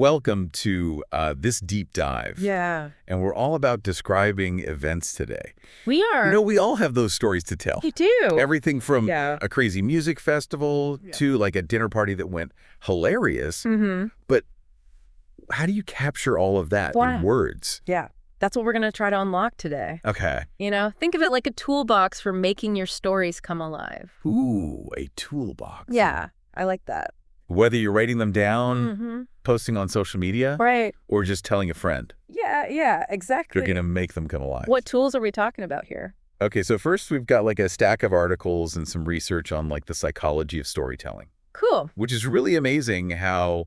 welcome to this deep dive. Yeah. And we're all about describing events today. We are. You know, we all have those stories to tell. You do. Everything from Yeah. a crazy music festival to like a dinner party that went hilarious. Mm-hmm. But how do you capture all of that in words? Yeah. That's what we're going to try to unlock today. Okay. You know, think of it like a toolbox for making your stories come alive. Ooh, a toolbox. Yeah. I like that. Whether you're writing them down, posting on social media, right, or just telling a friend. Yeah, exactly. You're going to make them come alive. What tools are we talking about here? Okay, so first we've got like a stack of articles and some research on like the psychology of storytelling. Cool. Which is really amazing how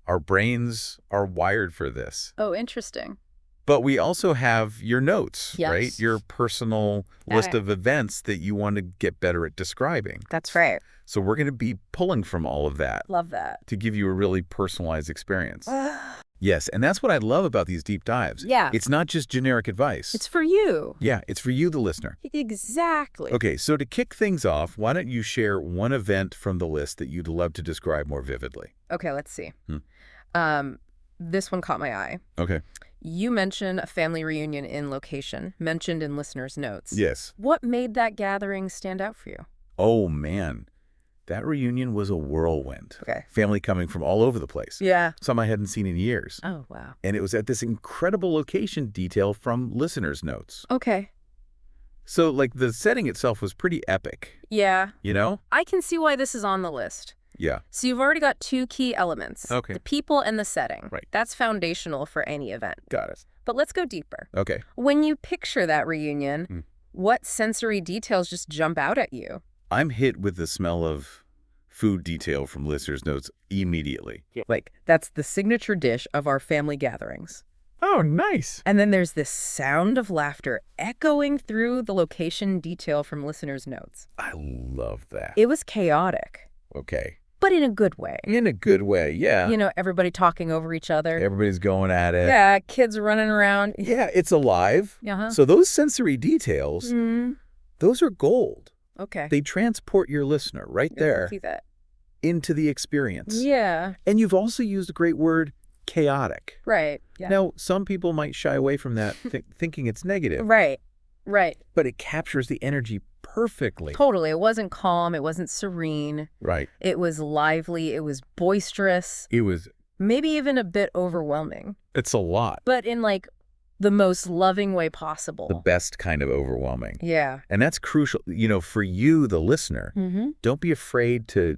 our brains are wired for this. Oh, interesting. But we also have your notes, yes. right? Your personal list of events that you want to get better at describing. That's right. So we're going to be pulling from all of that. Love that. To give you a really personalized experience. Yes, and that's what I love about these deep dives. Yeah. It's not just generic advice. It's for you. Yeah, it's for you, the listener. Exactly. Okay, so to kick things off, why don't you share one event from the list that you'd love to describe more vividly? Okay, let's see. This one caught my eye. Okay. You mentioned a family reunion in location, mentioned in listeners' notes. Yes. What made that gathering stand out for you? Oh, man. That reunion was a whirlwind. Okay. Family coming from all over the place. Yeah. Some I hadn't seen in years. Oh, wow. And it was at this incredible location detail from listeners' notes. Okay. So, like, the setting itself was pretty epic. Yeah. You know? I can see why this is on the list. Yeah. So you've already got two key elements. Okay. The people and the setting. Right. That's foundational for any event. Got it. But let's go deeper. Okay. When you picture that reunion, what sensory details just jump out at you? I'm hit with the smell of food detail from listeners' notes immediately. Like, that's the signature dish of our family gatherings. Oh, nice. And then there's this sound of laughter echoing through the location detail from listeners' notes. I love that. It was chaotic. Okay. But in a good way. In a good way, yeah. You know, everybody talking over each other. Everybody's going at it. Yeah, kids running around. Yeah, it's alive. So those sensory details, those are gold. Okay. They transport your listener right there see that. into the experience. Yeah. And you've also used a great word, chaotic. Right. Yeah. Now, some people might shy away from that, thinking it's negative. Right. Right. But it captures the energy perfectly. Totally. It wasn't calm. It wasn't serene. Right. It was lively. It was boisterous. It was... Maybe even a bit overwhelming. It's a lot. But in, like, the most loving way possible. The best kind of overwhelming. Yeah. And that's crucial. You know, for you, the listener, don't be afraid to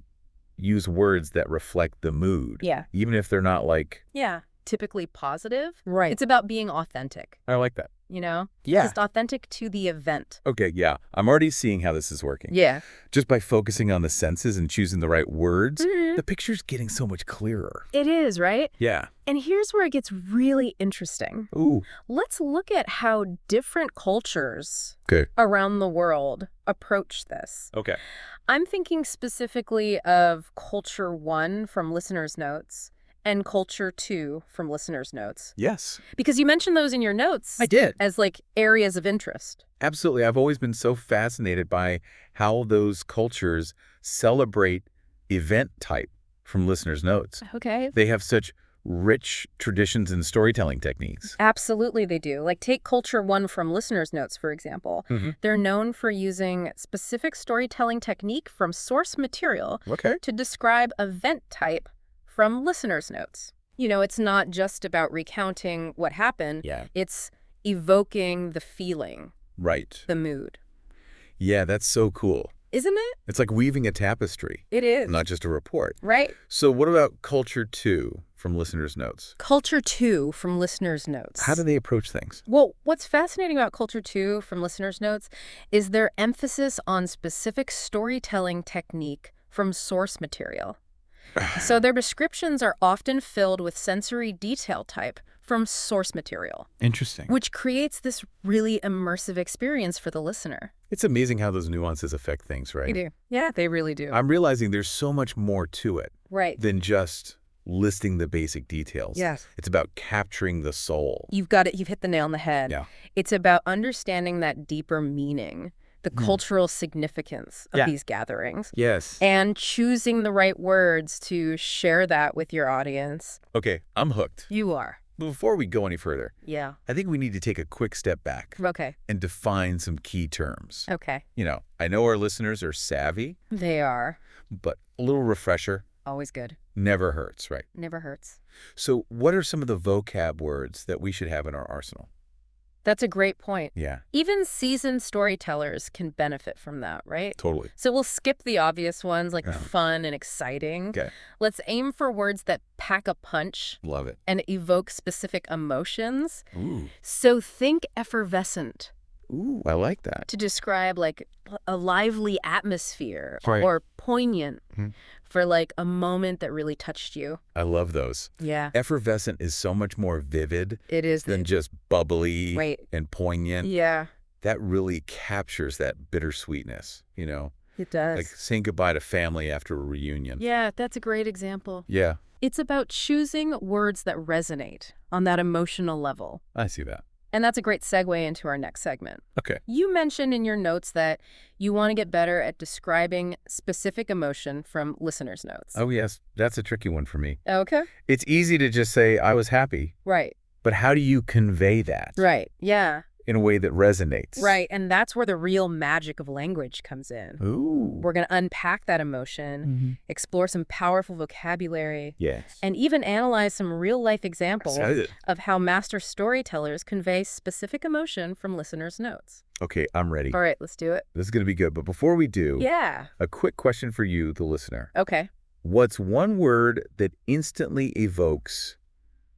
use words that reflect the mood. Yeah. Even if they're not like... Yeah. Typically positive. Right. It's about being authentic. I like that. You know? Yeah. Just authentic to the event. Okay, yeah. I'm already seeing how this is working. Yeah. Just by focusing on the senses and choosing the right words, the picture's getting so much clearer. It is, right? Yeah. And here's where it gets really interesting. Ooh. Let's look at how different cultures Okay. around the world approach this. Okay. I'm thinking specifically of Culture 1 from Listeners' Notes and Culture 2 from Listeners' Notes. Yes. Because you mentioned those in your notes. I did. As like areas of interest. Absolutely. I've always been so fascinated by how those cultures celebrate event type from Listeners' Notes. Okay. They have such rich traditions and storytelling techniques. Absolutely they do. Like take Culture 1 from Listeners' Notes, for example. They're known for using specific storytelling technique from source material to describe event type from Listeners' Notes. You know, it's not just about recounting what happened. Yeah. It's evoking the feeling. Right. The mood. Yeah, that's so cool. Isn't it? It's like weaving a tapestry. It is. Not just a report. Right. So what about Culture 2 from Listeners' Notes? Culture 2 from Listeners' Notes. How do they approach things? Well, what's fascinating about Culture 2 from Listeners' Notes is their emphasis on specific storytelling technique from source material. So their descriptions are often filled with sensory detail type from source material. Interesting. Which creates this really immersive experience for the listener. It's amazing how those nuances affect things, right? They do. Yeah, they really do. I'm realizing there's so much more to it than just listing the basic details. Yes. It's about capturing the soul. You've got it. You've hit the nail on the head. Yeah. It's about understanding that deeper meaning the cultural significance of these gatherings. Yes. And choosing the right words to share that with your audience. Okay, I'm hooked. You are. Before we go any further, Yeah. I think we need to take a quick step back. Okay. And define some key terms. Okay. I know our listeners are savvy. They are. But a little refresher. Always good. Never hurts, right? Never hurts. So what are some of the vocab words that we should have in our arsenal? That's a great point. Yeah. Even seasoned storytellers can benefit from that, right? Totally. So we'll skip the obvious ones like fun and exciting. Okay. Let's aim for words that pack a punch. Love it. And evoke specific emotions. Ooh. So think effervescent. Ooh, I like that. To describe like a lively atmosphere Right. or poignant for like a moment that really touched you. I love those. Yeah. Effervescent is so much more vivid It is. than just bubbly Right. and poignant. Yeah. That really captures that bittersweetness, It does. like saying goodbye to family after a reunion. Yeah, that's a great example. Yeah, It's about choosing words that resonate on that emotional level. I see that. And that's a great segue into our next segment. Okay. You mentioned in your notes that you want to get better at describing specific emotion from listeners' notes. Oh, yes. That's a tricky one for me. Okay. It's easy to just say, I was happy. Right. But how do you convey that Right. Yeah. in a way that resonates? Right. And that's where the real magic of language comes in. Ooh. We're going to unpack that emotion, explore some powerful vocabulary, Yes. and even analyze some real-life examples Excited. of how master storytellers convey specific emotion from listeners' notes. Okay, I'm ready. All right, let's do it. This is going to be good. But before we do, Yeah. a quick question for you, the listener. Okay. What's one word that instantly evokes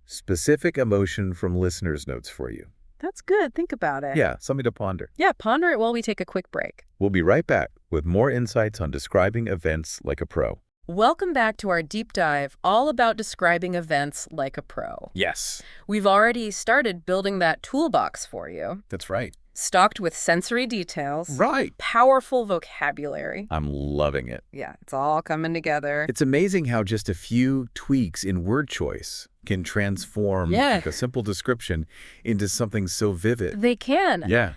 specific emotion from listeners' notes for you? That's good. Think about it. Yeah, something to ponder. Yeah, ponder it while we take a quick break. We'll be right back with more insights on describing events like a pro. Welcome back to our deep dive, all about describing events like a pro. Yes. We've already started building that toolbox for you, That's right. stocked with sensory details, Right. powerful vocabulary. I'm loving it. Yeah, it's all coming together. It's amazing how just a few tweaks in word choice can transform like a simple description into something so vivid. They can. Yeah.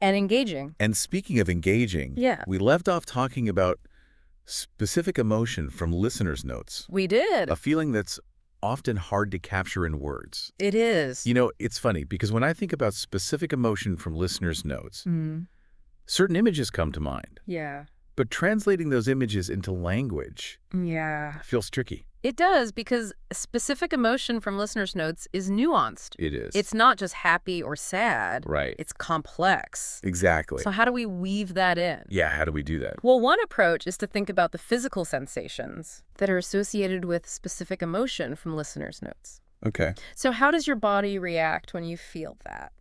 And engaging. And speaking of engaging, Yeah. we left off talking about specific emotion from listeners' notes. We did. A feeling that's often hard to capture in words. It is. It's funny because when I think about specific emotion from listeners' notes, certain images come to mind. Yeah. But translating those images into language Yeah. feels tricky. It does, because specific emotion from listeners' notes is nuanced. It is. It's not just happy or sad. Right. It's complex. Exactly. So how do we weave that in? Yeah, how do we do that? Well, one approach is to think about the physical sensations that are associated with specific emotion from listeners' notes. Okay. So how does your body react when you feel that?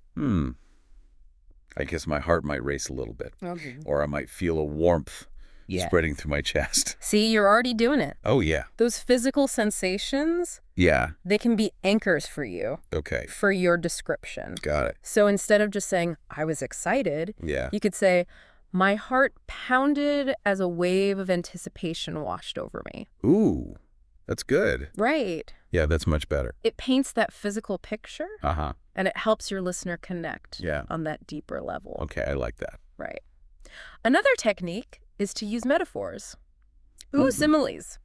I guess my heart might race a little bit. Okay. Or I might feel a warmth Yeah. spreading through my chest. See, you're already doing it. Oh, yeah. Those physical sensations, Yeah. they can be anchors for you, Okay. for your description. Got it. So instead of just saying, I was excited, Yeah. you could say, my heart pounded as a wave of anticipation washed over me. Ooh, that's good. Right. Yeah, that's much better. It paints that physical picture, Uh-huh. and it helps your listener connect Yeah. on that deeper level. Okay, I like that. Right. Another technique is to use metaphors. Ooh, similes.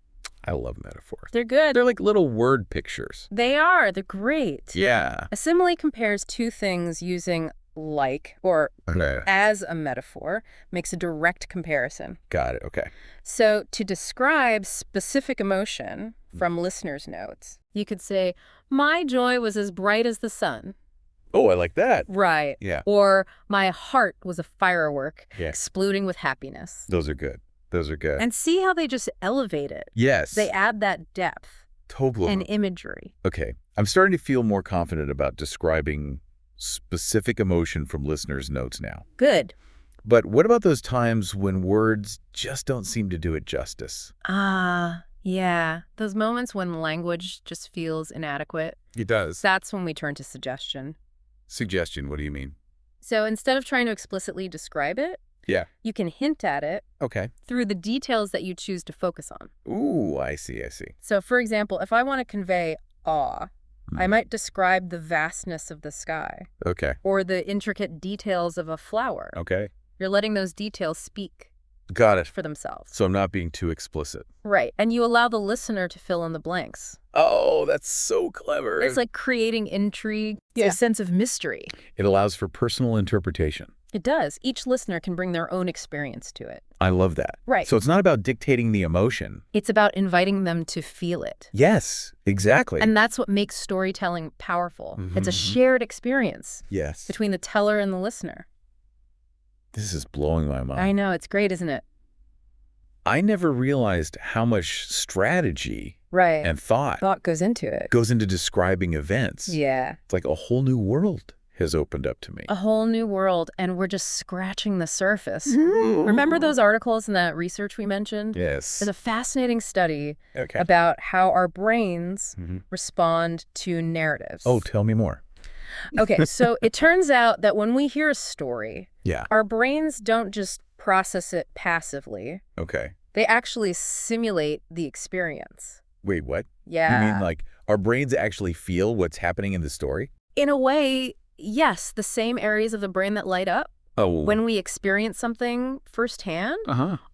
I love metaphors. They're good. They're like little word pictures. They are. They're great. Yeah. A simile compares two things using like or Okay. as a metaphor, makes a direct comparison. Got it. Okay. So to describe specific emotion from listeners' notes, you could say, my joy was as bright as the sun. Oh, I like that. Right. Yeah. Or my heart was a firework Yeah. exploding with happiness. Those are good. Those are good. And see how they just elevate it. Yes. They add that depth totally. and imagery. Okay. I'm starting to feel more confident about describing specific emotion from listeners' notes now. Good. But what about those times when words just don't seem to do it justice? Yeah. Those moments when language just feels inadequate. It does. That's when we turn to suggestion. Suggestion, what do you mean? So instead of trying to explicitly describe it, Yeah. you can hint at it Okay. through the details that you choose to focus on. Ooh, I see, I see. So, for example, if I want to convey awe, I might describe the vastness of the sky Okay. or the intricate details of a flower. Okay. You're letting those details speak Got it. for themselves. So I'm not being too explicit. Right. And you allow the listener to fill in the blanks. Oh, that's so clever. It's like creating intrigue, a sense of mystery. It allows for personal interpretation. It does. Each listener can bring their own experience to it. I love that. Right. So it's not about dictating the emotion. It's about inviting them to feel it. Yes, exactly. And that's what makes storytelling powerful. It's a shared experience Yes. between the teller and the listener. This is blowing my mind. I know. It's great, isn't it? I never realized how much strategy Right. and thought goes into it. goes into describing events. Yeah. It's like a whole new world has opened up to me. A whole new world, and we're just scratching the surface. Remember those articles and that research we mentioned? Yes. There's a fascinating study Okay. about how our brains respond to narratives. Oh, tell me more. Okay, so it turns out that when we hear a story, Yeah. our brains don't just process it passively. Okay. They actually simulate the experience. Wait, what? Yeah. You mean like our brains actually feel what's happening in the story? In a way, yes, the same areas of the brain that light up Oh. when we experience something firsthand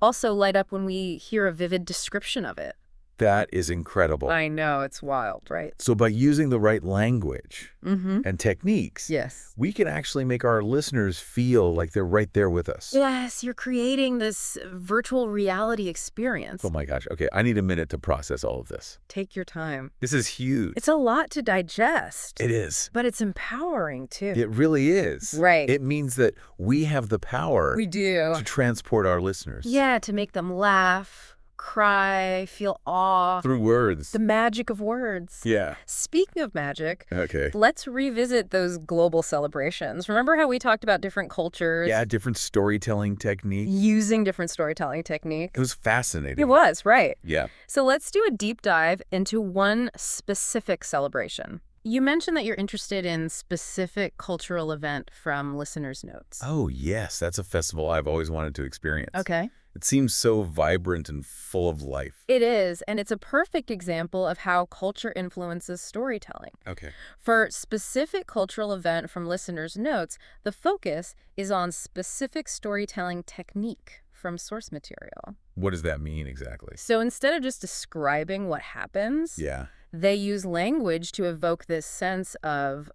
also light up when we hear a vivid description of it. That is incredible. I know, it's wild, right? So by using the right language and techniques, Yes. we can actually make our listeners feel like they're right there with us. Yes, you're creating this virtual reality experience. Oh my gosh. Okay, I need a minute to process all of this. Take your time. This is huge. It's a lot to digest. It is. But it's empowering, too. It really is. Right. It means that we have the power We do. to transport our listeners. Yeah, to make them laugh, cry, feel awe. Through words. The magic of words. Yeah. Speaking of magic, Okay. let's revisit those global celebrations. Remember how we talked about different cultures? Yeah, different storytelling techniques. Using different storytelling techniques. It was fascinating. It was, right. Yeah. So let's do a deep dive into one specific celebration. You mentioned that you're interested in specific cultural event from listeners' notes. Oh, yes. That's a festival I've always wanted to experience. Okay. It seems so vibrant and full of life. It is, and it's a perfect example of how culture influences storytelling. Okay. For specific cultural event from listeners' notes, the focus is on specific storytelling technique from source material. What does that mean exactly? So instead of just describing what happens, Yeah. they use language to evoke this sense of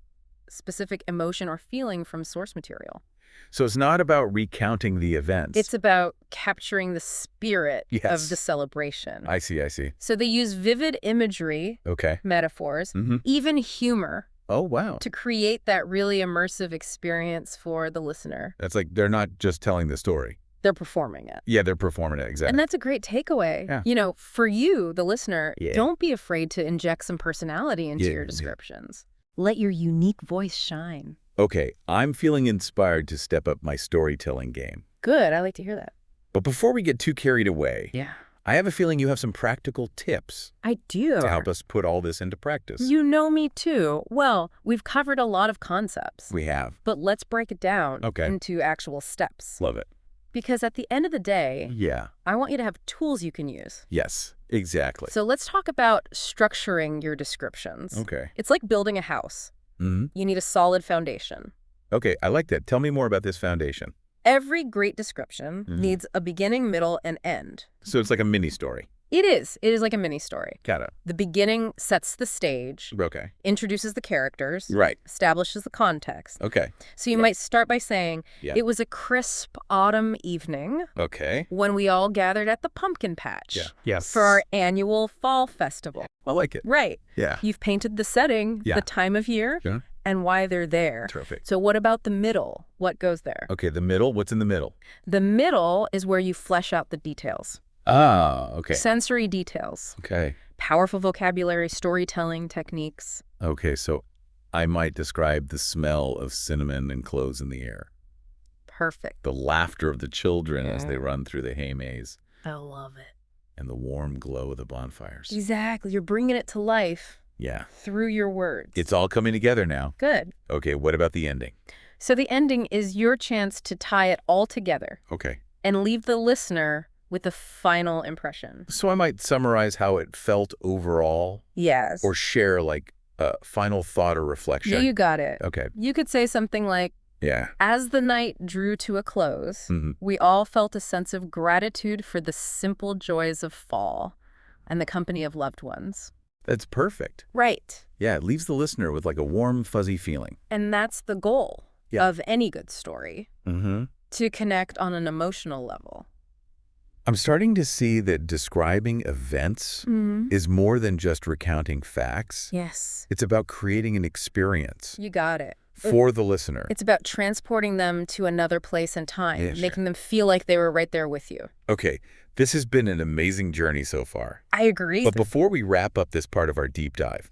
specific emotion or feeling from source material. So it's not about recounting the events. It's about capturing the spirit Yes. of the celebration. I see, I see. So they use vivid imagery, Okay. metaphors, even humor Oh, wow. to create that really immersive experience for the listener. That's like they're not just telling the story. They're performing it. Yeah, they're performing it, exactly. And that's a great takeaway. Yeah. You know, for you, the listener, Yeah. don't be afraid to inject some personality into Yeah, your yeah. descriptions. Let your unique voice shine. Okay, I'm feeling inspired to step up my storytelling game. Good. I like to hear that. But before we get too carried away, Yeah. I have a feeling you have some practical tips I do. to help us put all this into practice. You know me too. Well, we've covered a lot of concepts. We have. But let's break it down Okay. into actual steps. Love it. Because at the end of the day, Yeah. I want you to have tools you can use. Yes, exactly. So let's talk about structuring your descriptions. Okay. It's like building a house. You need a solid foundation. Okay, I like that. Tell me more about this foundation. Every great description needs a beginning, middle, and end. So it's like a mini story. It is. It is like a mini story. Got it. The beginning sets the stage, Okay. introduces the characters, Right. establishes the context. Okay. So you might start by saying, Yeah. it was a crisp autumn evening Okay. when we all gathered at the pumpkin patch Yeah. Yes. for our annual fall festival. I like it. Right. Yeah. You've painted the setting, Yeah. the time of year, Sure. and why they're there. Terrific. So what about the middle? What goes there? Okay, the middle. What's in the middle? The middle is where you flesh out the details. Ah, okay. Sensory details. Okay. Powerful vocabulary, storytelling techniques. Okay, so I might describe the smell of cinnamon and cloves in the air. Perfect. The laughter of the children as they Yeah. run through the hay maze. I love it. And the warm glow of the bonfires. Exactly. You're bringing it to life Yeah. through your words. It's all coming together now. Good. Okay, what about the ending? So the ending is your chance to tie it all together Okay. and leave the listener with a final impression. So I might summarize how it felt overall Yes. or share like a final thought or reflection. You got it. Okay. You could say something like, Yeah. As the night drew to a close, we all felt a sense of gratitude for the simple joys of fall and the company of loved ones. That's perfect. Right. Yeah, it leaves the listener with like a warm, fuzzy feeling. And that's the goal of any good story, to connect on an emotional level. I'm starting to see that describing events is more than just recounting facts. Yes. It's about creating an experience. You got it. For the listener. It's about transporting them to another place and time, making them feel like they were right there with you. Okay, this has been an amazing journey so far. I agree. But before we wrap up this part of our deep dive,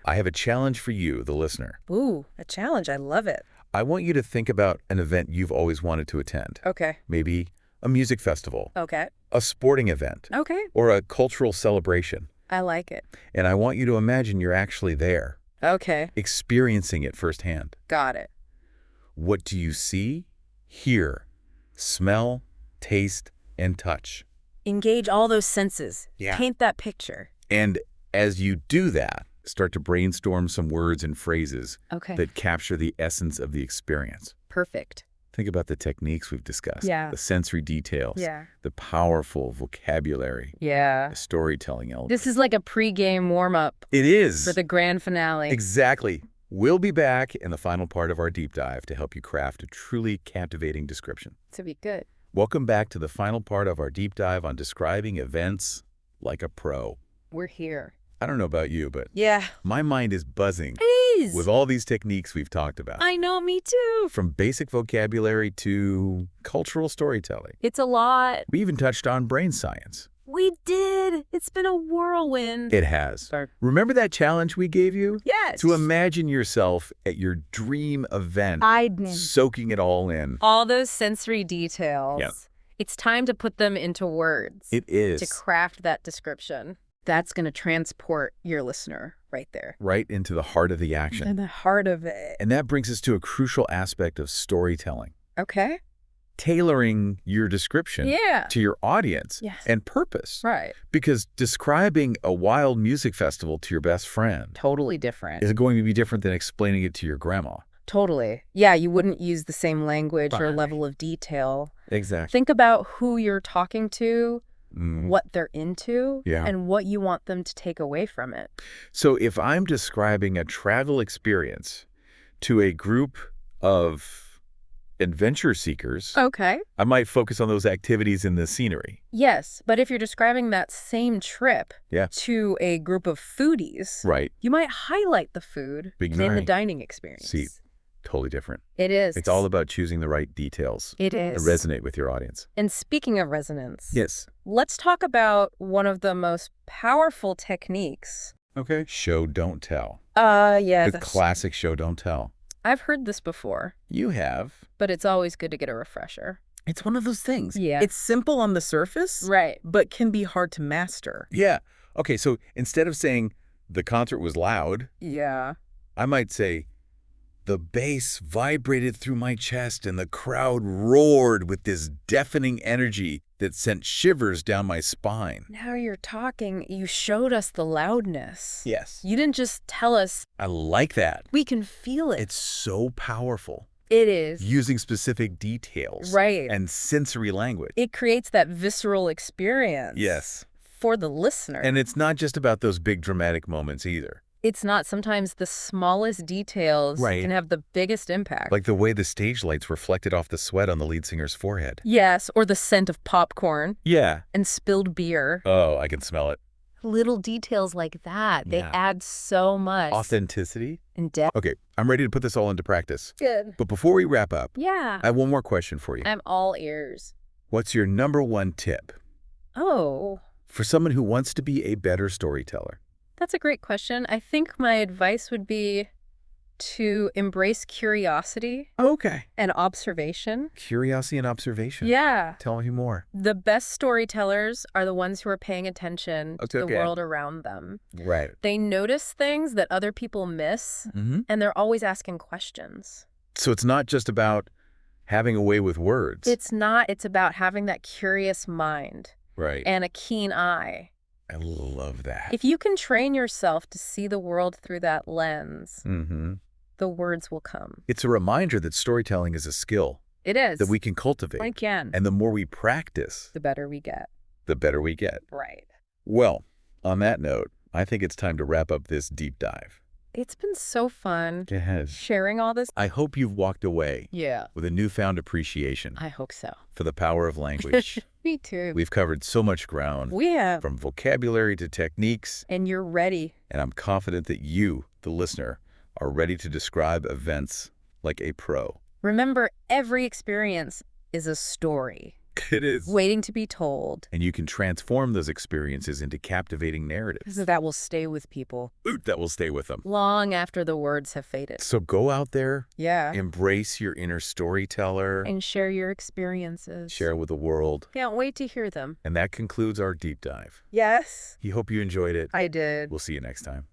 I have a challenge for you, the listener. Ooh, a challenge. I love it. I want you to think about an event you've always wanted to attend. Okay. Maybe a music festival. Okay. A sporting event. Okay. Or a cultural celebration. I like it. And I want you to imagine you're actually there. Okay. Experiencing it firsthand. Got it. What do you see, hear, smell, taste, and touch? Engage all those senses. Yeah. Paint that picture. And as you do that, start to brainstorm some words and phrases that capture the essence of the experience. Perfect. Think about the techniques we've discussed. Yeah. The sensory details. Yeah. The powerful vocabulary. Yeah. The storytelling element. This is like a pre-game warm-up. It is. For the grand finale. Exactly. We'll be back in the final part of our deep dive to help you craft a truly captivating description. To be good. Welcome back to the final part of our deep dive on describing events like a pro. We're here. I don't know about you, but yeah, my mind is buzzing Please. with all these techniques we've talked about. I know, me too. From basic vocabulary to cultural storytelling. It's a lot. We even touched on brain science. We did. It's been a whirlwind. It has. Sorry. Remember that challenge we gave you? Yes. To imagine yourself at your dream event, soaking it all in. All those sensory details. Yep. It's time to put them into words. It is. To craft that description. That's going to transport your listener right there. Right into the heart of the action. In the heart of it. And that brings us to a crucial aspect of storytelling. Okay. Tailoring your description to your audience and purpose. Right. Because describing a wild music festival to your best friend totally different. is going to be different than explaining it to your grandma. Totally. Yeah, you wouldn't use the same language or level of detail. Exactly. Think about who you're talking to, what they're into, and what you want them to take away from it. So if I'm describing a travel experience to a group of adventure seekers, I might focus on those activities in the scenery. Yes, but if you're describing that same trip to a group of foodies, you might highlight the food in the dining experience. See, totally different. It is. It's all about choosing the right details. It is. That resonate with your audience. And speaking of resonance, let's talk about one of the most powerful techniques. Okay. Show, don't tell. Yeah. The classic show, don't tell. I've heard this before. You have. But it's always good to get a refresher. It's one of those things. Yeah. It's simple on the surface, but can be hard to master. Yeah. Okay, so instead of saying the concert was loud, I might say the bass vibrated through my chest and the crowd roared with this deafening energy that sent shivers down my spine. Now you're talking. You showed us the loudness. Yes. You didn't just tell us. I like that. We can feel it. It's so powerful. It is. Using specific details. And sensory language. It creates that visceral experience. Yes. For the listener. And it's not just about those big dramatic moments either. It's not. Sometimes the smallest details can have the biggest impact. Like the way the stage lights reflected off the sweat on the lead singer's forehead. Yes, or the scent of popcorn. Yeah. And spilled beer. Oh, I can smell it. Little details like that, they add so much. Authenticity. And depth. Okay, I'm ready to put this all into practice. Good. But before we wrap up, I have one more question for you. I'm all ears. What's your #1 tip? Oh. For someone who wants to be a better storyteller? That's a great question. I think my advice would be to embrace curiosity. Okay. And observation. Curiosity and observation. Yeah. Tell me more. The best storytellers are the ones who are paying attention to the world around them. Right. They notice things that other people miss, and they're always asking questions. So it's not just about having a way with words. It's not. It's about having that curious mind. Right. And a keen eye. I love that. If you can train yourself to see the world through that lens, the words will come. It's a reminder that storytelling is a skill. It is. That we can cultivate. We can. And the more we practice, the better we get. The better we get. Right. Well, on that note, I think it's time to wrap up this deep dive. It's been so fun. It has. Sharing all this. I hope you've walked away. Yeah. With a newfound appreciation. I hope so. For the power of language. Me too. We've covered so much ground. We have. From vocabulary to techniques. And you're ready. And I'm confident that you, the listener, are ready to describe events like a pro. Remember, every experience is a story. It is. Waiting to be told. And you can transform those experiences into captivating narratives. That will stay with people. That will stay with them. Long after the words have faded. So go out there. Yeah. Embrace your inner storyteller. And share your experiences. Share with the world. Can't wait to hear them. And that concludes our deep dive. Yes. We hope you enjoyed it. I did. We'll see you next time.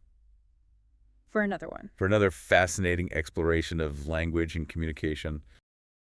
For another one. For another fascinating exploration of language and communication.